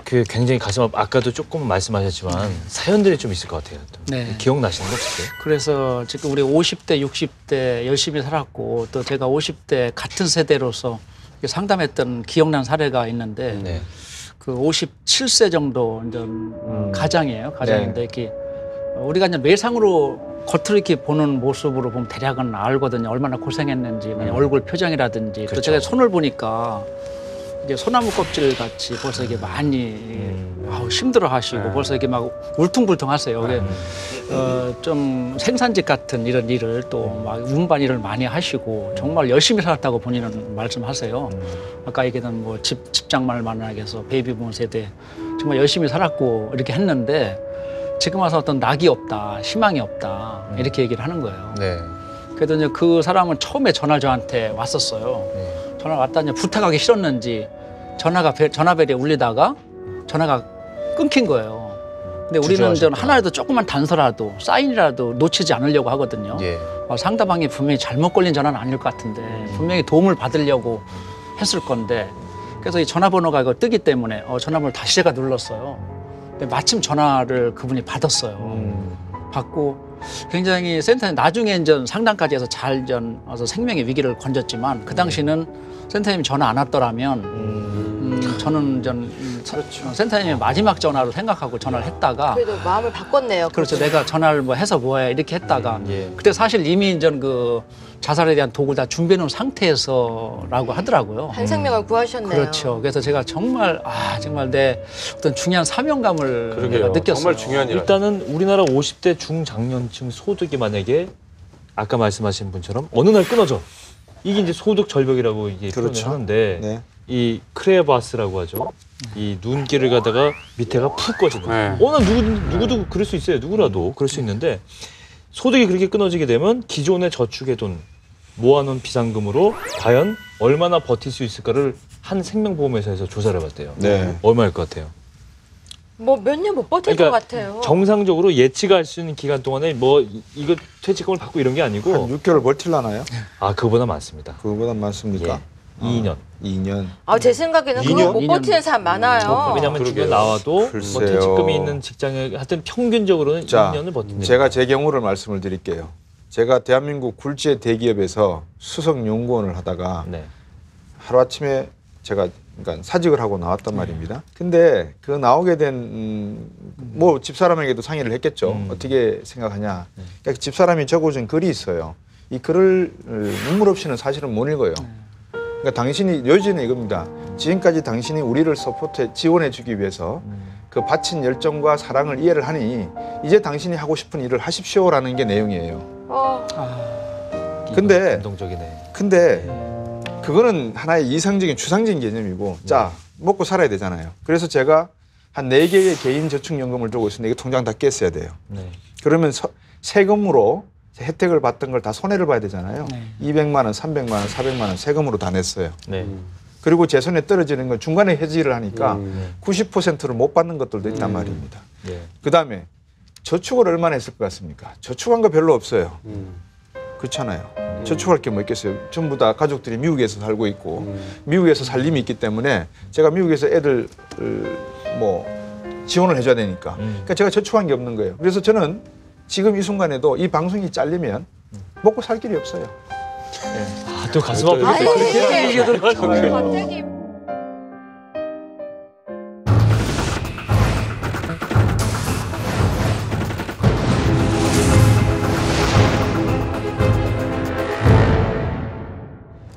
그 굉장히 가슴 아까도 조금 말씀하셨지만 사연들이 좀 있을 것 같아요. 네. 기억나시는 거 없으세요? 그래서 지금 우리 50대, 60대 열심히 살았고 또 제가 50대 같은 세대로서 상담했던 기억난 사례가 있는데 네. 그 57세 정도 이제 가장이에요. 가장인데 네. 이렇게 우리가 이제 외상으로 겉으로 이렇게 보는 모습으로 보면 대략은 알거든요. 얼마나 고생했는지 얼굴 표정이라든지 또 그렇죠. 제가 손을 보니까 이게 소나무 껍질 같이 벌써 이게 많이 힘들어하시고 벌써 이게 막 울퉁불퉁하세요. 이게 좀 생산직 같은 이런 일을 또 막 운반 일을 많이 하시고 정말 열심히 살았다고 본인은 말씀하세요. 아까 얘기했던 뭐 집장만을 만나게 해서 베이비붐 세대 정말 열심히 살았고 이렇게 했는데 지금 와서 어떤 낙이 없다, 희망이 없다 이렇게 얘기를 하는 거예요. 네. 그래도 이제 그 사람은 처음에 전화 저한테 왔었어요. 전화 왔다니 부탁하기 싫었는지 전화벨이 울리다가 전화가 끊긴 거예요. 근데 우리는 좀 하나라도 조그만 단서라도 사인이라도 놓치지 않으려고 하거든요. 예. 상대방이 분명히 잘못 걸린 전화는 아닐 것 같은데 분명히 도움을 받으려고 했을 건데 그래서 이 전화번호가 이거 뜨기 때문에 전화번호를 다시 제가 눌렀어요. 근데 마침 전화를 그분이 받았어요. 받고 굉장히 센터에 나중에 이제 상담까지 해서 잘 와서 생명의 위기를 건졌지만 그 당시는 센터님이 전화 안 왔더라면 저는 센터님의 마지막 전화로 생각하고 전화를 했다가 그래도 마음을 바꿨네요. 그렇죠. 내가 전화를 뭐 해서 뭐해 이렇게 했다가 그때 사실 이미 이제 그 자살에 대한 도구를 다 준비해 놓은 상태에서라고 하더라고요. 한 생명을 구하셨네요. 그렇죠. 그래서 제가 정말 정말 내 어떤 중요한 사명감을 그러게요. 내가 느꼈어요. 정말 중요한 일. 일단은 우리나라 50대 중장년층 소득이 만약에 아까 말씀하신 분처럼 어느 날 끊어져. 이게 이제 소득 절벽이라고 이게 그렇죠. 표현을 하는데 네. 이 크레바스라고 하죠. 이 눈길을 가다가 밑에가 푹 꺼지는. 네. 어느 누구도 그럴 수 있어요. 누구라도 그럴 수 있는데 소득이 그렇게 끊어지게 되면 기존의 저축의 돈 모아놓은 비상금으로 과연 얼마나 버틸 수 있을까를 한 생명보험회사에서 조사를 해봤대요. 네. 얼마일 것 같아요? 뭐 몇 년 못 버틸 그러니까 것 같아요. 정상적으로 예측할 수 있는 기간 동안에 뭐 이거 퇴직금을 받고 이런 게 아니고 한 6개월 버틸라나요? 그거보다 많습니다. 그거보다 많습니까? 예. 2년. 2년. 제 생각에는 그거 2년? 못 버티는 사람 많아요. 왜냐하면 그러게요. 주변 나와도 뭐 글쎄요. 퇴직금이 있는 직장에 하여튼 평균적으로는 자, 2년을 버틴다. 제가 제 경우를 말씀을 드릴게요. 제가 대한민국 굴지의 대기업에서 수석 연구원을 하다가 네. 하루아침에 제가 그러니까 사직을 하고 나왔단 말입니다. 근데 그 나오게 된 뭐 집사람에게도 상의를 했겠죠. 어떻게 생각하냐. 그러니까 집사람이 적어준 글이 있어요. 이 글을 눈물 없이는 사실은 못 읽어요. 그러니까 당신이 요지는 이겁니다. 지금까지 당신이 우리를 지원해 주기 위해서 그 바친 열정과 사랑을 이해를 하니 이제 당신이 하고 싶은 일을 하십시오라는 게 내용이에요. 근데 감동적이네. 그거는 하나의 이상적인 추상적인 개념이고 자 먹고 살아야 되잖아요. 그래서 제가 한 4개의 개인 저축연금을 들고 있었는데 이거 통장 다 깼어야 돼요. 네. 그러면 세금으로 혜택을 받던 걸 다 손해를 봐야 되잖아요. 200만 원, 300만 원, 400만 원 세금으로 다 냈어요. 네. 그리고 제 손에 떨어지는 건 중간에 해지를 하니까 90%를 못 받는 것들도 있단 말입니다. 네. 그다음에 저축을 얼마나 했을 것 같습니까? 저축한 거 별로 없어요. 그렇잖아요. 저축할 게 뭐 있겠어요. 전부 다 가족들이 미국에서 살고 있고 미국에서 살림이 있기 때문에 제가 미국에서 애들 뭐 지원을 해줘야 되니까 그러니까 제가 저축한 게 없는 거예요. 그래서 저는 지금 이 순간에도 이 방송이 잘리면 먹고 살 길이 없어요. 아, 또 가슴 아프게 그렇게 얘기가 들어가요. 갑자기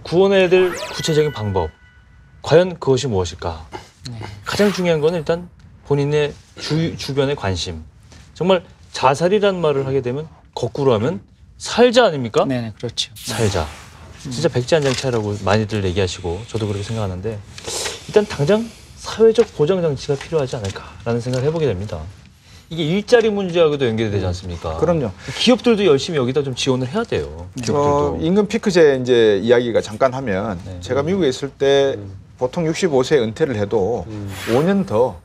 구원해야 될 구체적인 방법. 과연 그것이 무엇일까? 가장 중요한 건 일단 본인의 주변의 관심. 정말 자살이라는 말을 하게 되면 거꾸로 하면 살자 아닙니까? 네, 그렇죠. 살자. 진짜 백지한장 차이라고 많이들 얘기하시고 저도 그렇게 생각하는데 일단 당장 사회적 보장 장치가 필요하지 않을까라는 생각을 해보게 됩니다. 이게 일자리 문제하고도 연결이 되지 않습니까? 그럼요. 기업들도 열심히 여기다 좀 지원을 해야 돼요. 기업들도. 임금 피크제 이제 이야기가 잠깐 하면 네. 제가 미국에 있을 때 보통 65세 은퇴를 해도 5년 더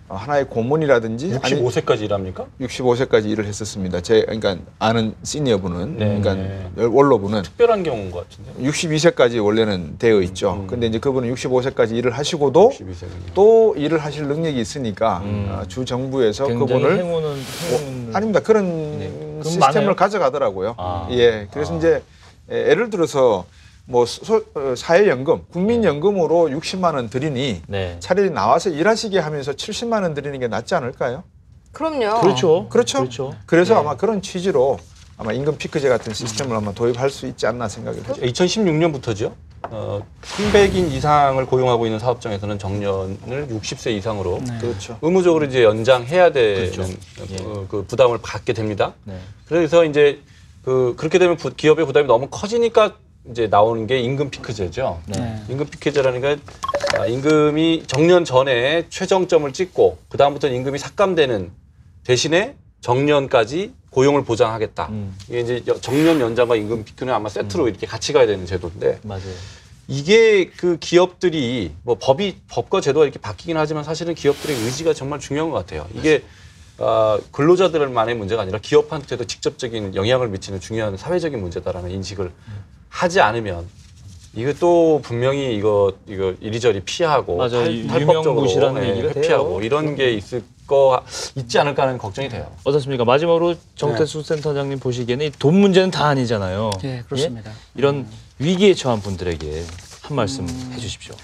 하나의 고문이라든지 65세까지 일합니까? 65세까지 일을 했었습니다. 그러니까 아는 시니어분은 네. 그러니까 원로분은 특별한 경우인 것 같은데. 62세까지 원래는 되어 있죠. 근데 이제 그분은 65세까지 일을 하시고도 62세는. 또 일을 하실 능력이 있으니까 주 정부에서 굉장히 그분을 행운은 아닙니다. 그런 네. 그럼 시스템을 많아요? 가져가더라고요. 아. 예. 그래서 이제 예를 들어서 뭐 사회연금, 국민연금으로 60만 원 드리니 네. 차라리 나와서 일하시게 하면서 70만 원 드리는 게 낫지 않을까요? 그럼요. 그렇죠. 그렇죠. 그렇죠. 그래서 네. 아마 그런 취지로 아마 임금 피크제 같은 시스템을 아마 도입할 수 있지 않나 생각을 해요. 2016년부터죠. 300인 이상을 고용하고 있는 사업장에서는 정년을 60세 이상으로 그렇죠. 의무적으로 이제 연장해야 되는 그렇죠. 그 부담을 받게 됩니다. 네. 그래서 이제 그렇게 되면 기업의 부담이 너무 커지니까 이제 나오는 게 임금 피크제죠. 네. 임금 피크제라는 게 임금이 정년 전에 최정점을 찍고 그 다음부터는 임금이 삭감되는 대신에 정년까지 고용을 보장하겠다. 이게 이제 정년 연장과 임금 피크는 아마 세트로 이렇게 같이 가야 되는 제도인데 맞아요. 이게 그 기업들이 뭐 법과 제도가 이렇게 바뀌긴 하지만 사실은 기업들의 의지가 정말 중요한 것 같아요. 이게 근로자들만의 문제가 아니라 기업한테도 직접적인 영향을 미치는 중요한 사회적인 문제다라는 인식을 하지 않으면 이거 또 분명히 이거 이리저리 피하고 맞아요. 탈법적으로 유명무실한 얘기가 회피하고 돼요. 이런 게 있지 않을까 하는 걱정이 돼요. 어떻습니까? 마지막으로 정태수 센터장님 보시기에는 이 돈 문제는 다 아니잖아요. 네, 그렇습니다. 예? 이런 위기에 처한 분들에게 한 말씀 해주십시오.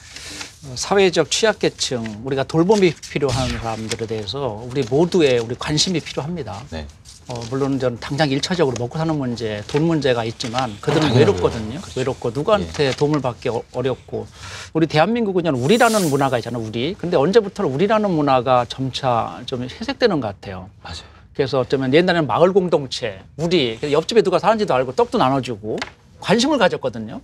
사회적 취약계층, 우리가 돌봄이 필요한 사람들에 대해서 우리 모두의 우리 관심이 필요합니다. 네. 물론 전 당장 1차적으로 먹고 사는 문제, 돈 문제가 있지만 그들은 당연하고요. 외롭거든요. 외롭고 누구한테 도움을 받기 어렵고 우리 대한민국은 우리라는 문화가 있잖아요. 우리. 근데 언제부터 우리라는 문화가 점차 좀 회색되는 것 같아요. 맞아요. 그래서 어쩌면 옛날에는 마을 공동체, 우리, 옆집에 누가 사는지도 알고 떡도 나눠주고 관심을 가졌거든요.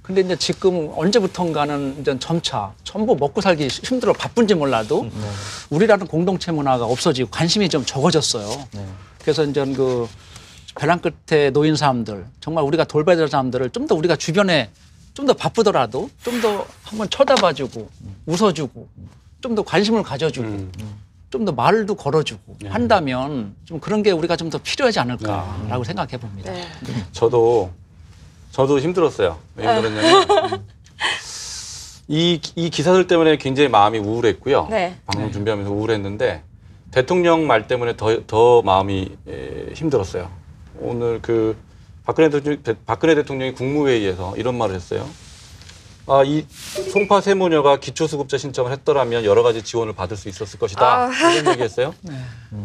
근데 이제 지금 언제부턴가는 이제 점차 전부 먹고 살기 힘들어 바쁜지 몰라도 우리라는 공동체 문화가 없어지고 관심이 좀 적어졌어요. 네. 그래서 이제 그 벼랑 끝에 놓인 사람들, 정말 우리가 돌봐야 될 사람들을 좀 더 우리가 주변에 좀 더 바쁘더라도 좀 더 한번 쳐다봐주고 웃어주고 좀 더 관심을 가져주고 좀 더 말도 걸어주고 한다면 좀 그런 게 우리가 좀 더 필요하지 않을까라고 생각해 봅니다. 네. 저도 힘들었어요. 왜 그러냐면 이 기사들 때문에 굉장히 마음이 우울했고요. 네. 방송 준비하면서 우울했는데 대통령 말 때문에 더 마음이 힘들었어요. 오늘 그 박근혜 대통령이 국무회의에서 이런 말을 했어요. 이 송파 세모녀가 기초수급자 신청을 했더라면 여러 가지 지원을 받을 수 있었을 것이다. 이런 얘기했어요.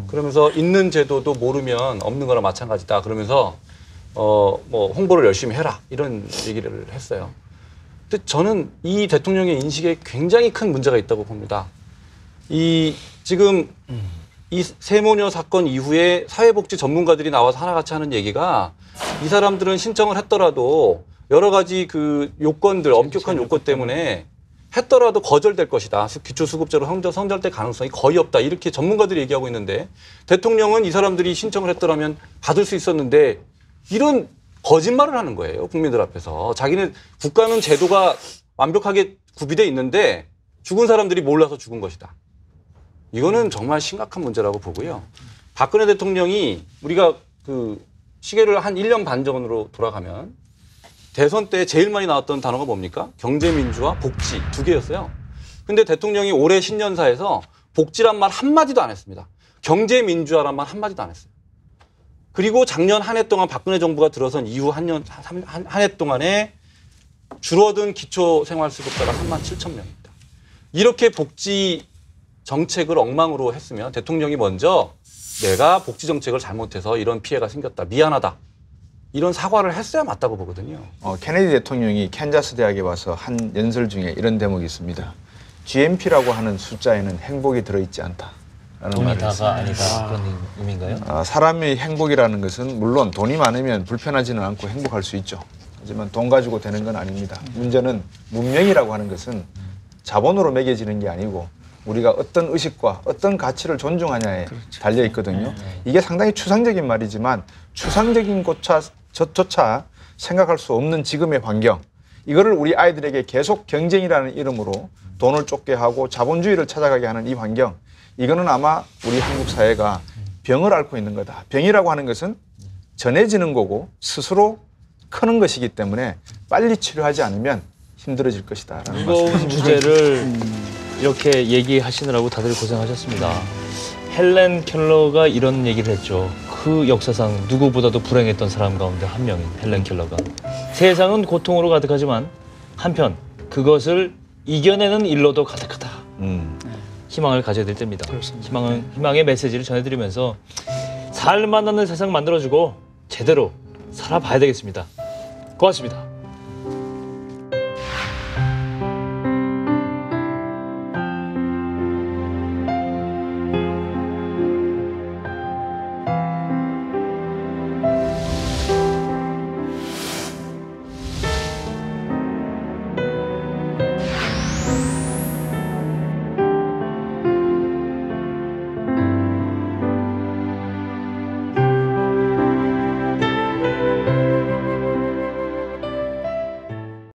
그러면서 있는 제도도 모르면 없는 거나 마찬가지다. 그러면서 뭐 홍보를 열심히 해라 이런 얘기를 했어요. 근데 저는 이 대통령의 인식에 굉장히 큰 문제가 있다고 봅니다. 지금 이 세모녀 사건 이후에 사회복지 전문가들이 나와서 하나같이 하는 얘기가 이 사람들은 신청을 했더라도 여러 가지 그 요건들, 엄격한 요건 때문에 했더라도 거절될 것이다. 기초수급자로 선정될 가능성이 거의 없다. 이렇게 전문가들이 얘기하고 있는데 대통령은 이 사람들이 신청을 했더라면 받을 수 있었는데 이런 거짓말을 하는 거예요. 국민들 앞에서. 자기는 국가는 제도가 완벽하게 구비돼 있는데 죽은 사람들이 몰라서 죽은 것이다. 이거는 정말 심각한 문제라고 보고요. 박근혜 대통령이 우리가 그 시계를 한 1년 반 전으로 돌아가면 대선 때 제일 많이 나왔던 단어가 뭡니까? 경제민주화, 복지 두 개였어요. 근데 대통령이 올해 신년사에서 복지란 말 한마디도 안 했습니다. 경제민주화란 말 한마디도 안 했어요. 그리고 작년 한 해 동안 박근혜 정부가 들어선 이후 한 해 동안에 줄어든 기초생활수급자가 37,000명입니다. 이렇게 복지 정책을 엉망으로 했으면 대통령이 먼저 내가 복지 정책을 잘못해서 이런 피해가 생겼다. 미안하다. 이런 사과를 했어야 맞다고 보거든요. 케네디 대통령이 캔자스 대학에 와서 한 연설 중에 이런 대목이 있습니다. GNP라고 하는 숫자에는 행복이 들어있지 않다라는 돈이 말을 다가 했어요. 아니다 그런 의미인가요? 사람의 행복이라는 것은 물론 돈이 많으면 불편하지는 않고 행복할 수 있죠. 하지만 돈 가지고 되는 건 아닙니다. 문제는 문명이라고 하는 것은 자본으로 매겨지는 게 아니고 우리가 어떤 의식과 어떤 가치를 존중하냐에 달려 있거든요. 이게 상당히 추상적인 말이지만 추상적인 것조차 생각할 수 없는 지금의 환경, 이거를 우리 아이들에게 계속 경쟁이라는 이름으로 돈을 쫓게 하고 자본주의를 찾아가게 하는 이 환경, 이거는 아마 우리 한국 사회가 병을 앓고 있는 거다. 병이라고 하는 것은 전해지는 거고 스스로 크는 것이기 때문에 빨리 치료하지 않으면 힘들어질 것이다. 무거운 주제를 이렇게 얘기하시느라고 다들 고생하셨습니다. 헬렌 켈러가 이런 얘기를 했죠. 그 역사상 누구보다도 불행했던 사람 가운데 한 명인 헬렌 켈러가 세상은 고통으로 가득하지만 한편 그것을 이겨내는 일로도 가득하다. 희망을 가져야 될 때입니다. 희망의 메시지를 전해드리면서 살 만나는 세상 만들어주고 제대로 살아봐야 되겠습니다. 고맙습니다.